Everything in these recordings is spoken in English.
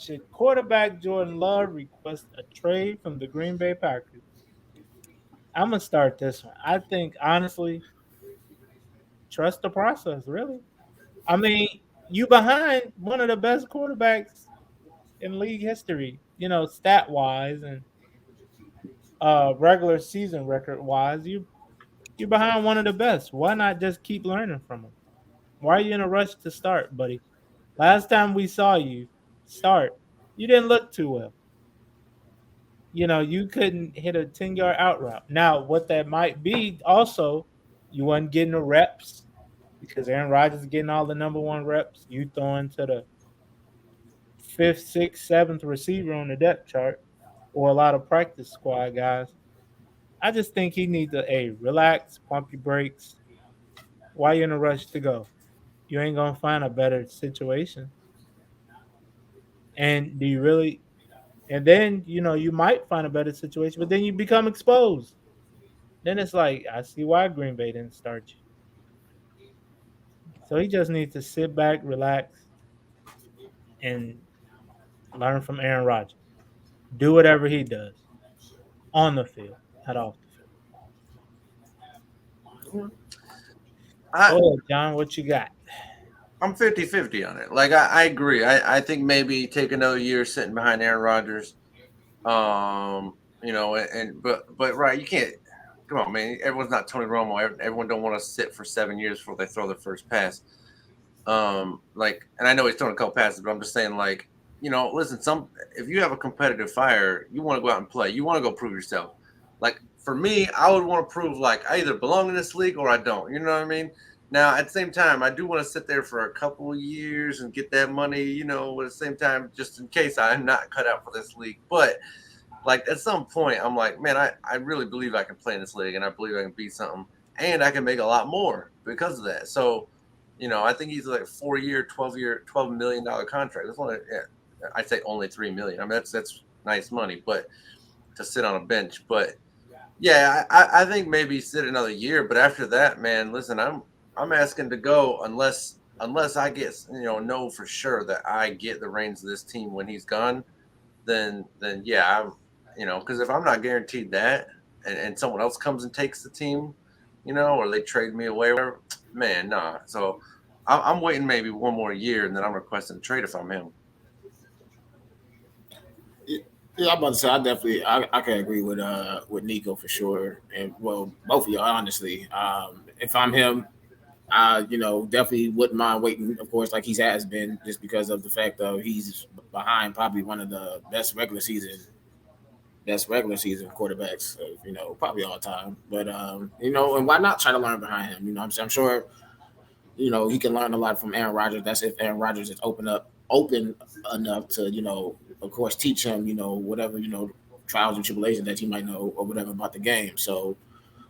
should quarterback Jordan Love request a trade from the Green Bay Packers? I'm gonna start this one. I think honestly, trust the process. Really, I mean, you behind one of the best quarterbacks in league history. You know, stat wise and regular season record wise. You're behind one of the best. Why not just keep learning from him? Why are you in a rush to start, buddy? Last time we saw you start, you didn't look too well. You know, you couldn't hit a 10-yard out route. Now, what that might be also, you wasn't getting the reps because Aaron Rodgers is getting all the number one reps. You throwing to the fifth, sixth, seventh receiver on the depth chart or a lot of practice squad guys. I just think he needs to relax, pump your brakes. Why you in a rush to go? You ain't gonna find a better situation. And do you really? And then you might find a better situation, but then you become exposed. Then it's like I see why Green Bay didn't start you. So he just needs to sit back, relax, and learn from Aaron Rodgers. Do whatever he does on the field, not off the field. I, Go ahead, John. What you got? I'm 50-50 on it. Like I agree. I think maybe take another year sitting behind Aaron Rodgers. But right, you can't. Come on, man. Everyone's not Tony Romo. Everyone don't want to sit for 7 years before they throw their first pass. And I know he's throwing a couple passes, but I'm just saying, like, listen. If you have a competitive fire, you want to go out and play. You want to go prove yourself. Like for me, I would want to prove like I either belong in this league or I don't. You know what I mean? Now, at the same time, I do want to sit there for a couple of years and get that money. At the same time, just in case I'm not cut out for this league. But like at some point, I'm like, man, I really believe I can play in this league, and I believe I can be something, and I can make a lot more because of that. So, I think he's like 4 year, 12 million dollar contract. That's only, yeah, I'd say only 3 million. I mean, that's nice money, but to sit on a bench. But yeah, I think maybe sit another year. But after that, man, listen, I'm asking to go unless I get know for sure that I get the reins of this team when he's gone. Then yeah, because if I'm not guaranteed that, and someone else comes and takes the team, or they trade me away, whatever, man, nah. So I'm waiting maybe one more year, and then I'm requesting a trade if I'm him. Yeah, I'm about to say I definitely I can agree with Nico for sure, and well both of y'all honestly. If I'm him, I definitely wouldn't mind waiting, of course, like he has been, just because of the fact of he's behind probably one of the best regular season quarterbacks of, probably all time. But and why not try to learn behind him? I'm sure he can learn a lot from Aaron Rodgers. That's if Aaron Rodgers is open enough to, of course, teach him, whatever, trials and tribulations that he might know or whatever about the game. So,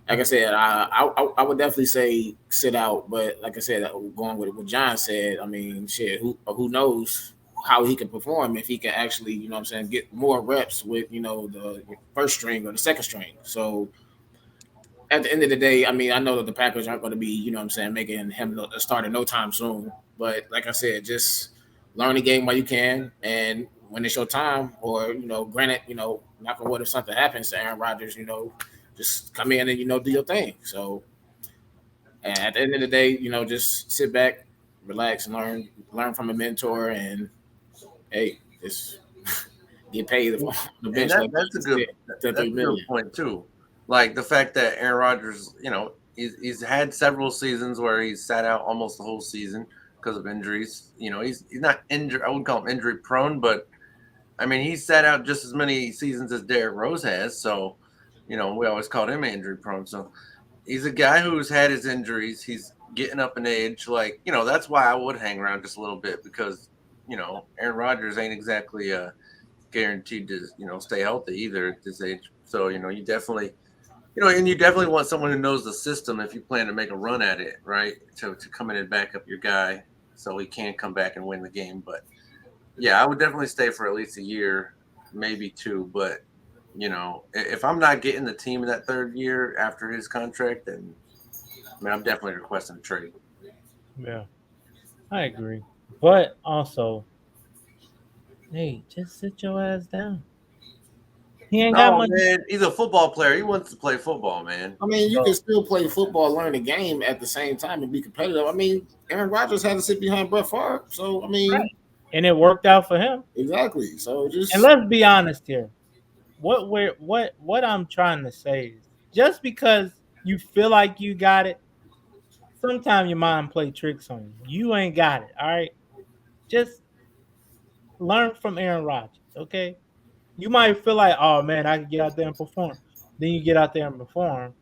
like I said, I would definitely say sit out. But like I said, going with what John said, I mean, shit, who knows how he can perform if he can actually, get more reps with, the first string or the second string. So at the end of the day, I mean, I know that the Packers aren't going to be, making him a starter no time soon. But like I said, just learn the game while you can, and when it's your time, or granted, knock on wood, if something happens to Aaron Rodgers, just come in and do your thing. So and at the end of the day, just sit back, relax, and learn from a mentor, and hey, just get paid on the And bench like that's a you said, good the that's three a good million. point too. Like the fact that Aaron Rodgers, he's had several seasons where he's sat out almost the whole season because of injuries. He's not injured. I wouldn't call him injury prone, but I mean he's sat out just as many seasons as Derrick Rose has. So, we always called him injury prone. So he's a guy who's had his injuries. He's getting up in age. Like, that's why I would hang around just a little bit because, Aaron Rodgers ain't exactly guaranteed to stay healthy either at this age. So and you definitely want someone who knows the system if you plan to make a run at it, right? To come in and back up your guy so he can come back and win the game. But yeah, I would definitely stay for at least a year, maybe two. But if I'm not getting the team in that third year after his contract, then I mean I'm definitely requesting a trade. Yeah, I agree. But also, Hey, just sit your ass down. He ain't got No, much. man, he's a football player. He wants to play football, man. I mean, you can Bro, still play football, learn the game at the same time, and be competitive. I mean, Aaron Rodgers had to sit behind Brett Favre, so I mean, right. And it worked out for him. exactly. So And just let's be honest here. What I'm trying to say is just because you feel like you got it, sometimes your mind play tricks on you. You ain't got it. All right. Just learn from Aaron Rodgers. Okay. You might feel like, oh man, I can get out there and perform. Then you get out there and perform,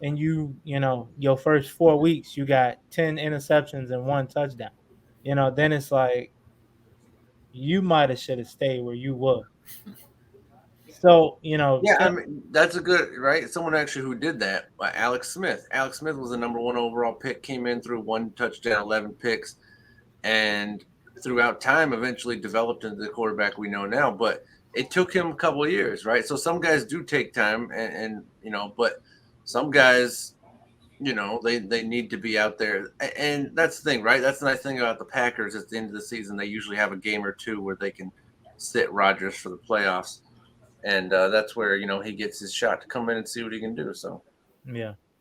and your first 4 weeks, you got 10 interceptions and 1 touchdown. Then it's like you might have should have stayed where you were. So, Yeah, I mean that's a good right. Someone actually who did that, Alex Smith. Alex Smith was the number one overall pick. Came in through 1 touchdown, 11 picks, and throughout time, eventually developed into the quarterback we know now. But it took him a couple of years, right? So some guys do take time, and but some guys, they need to be out there, and that's the thing, right? That's the nice thing about the Packers. At the end of the season, they usually have a game or two where they can sit Rodgers for the playoffs, and that's where he gets his shot to come in and see what he can do. So yeah.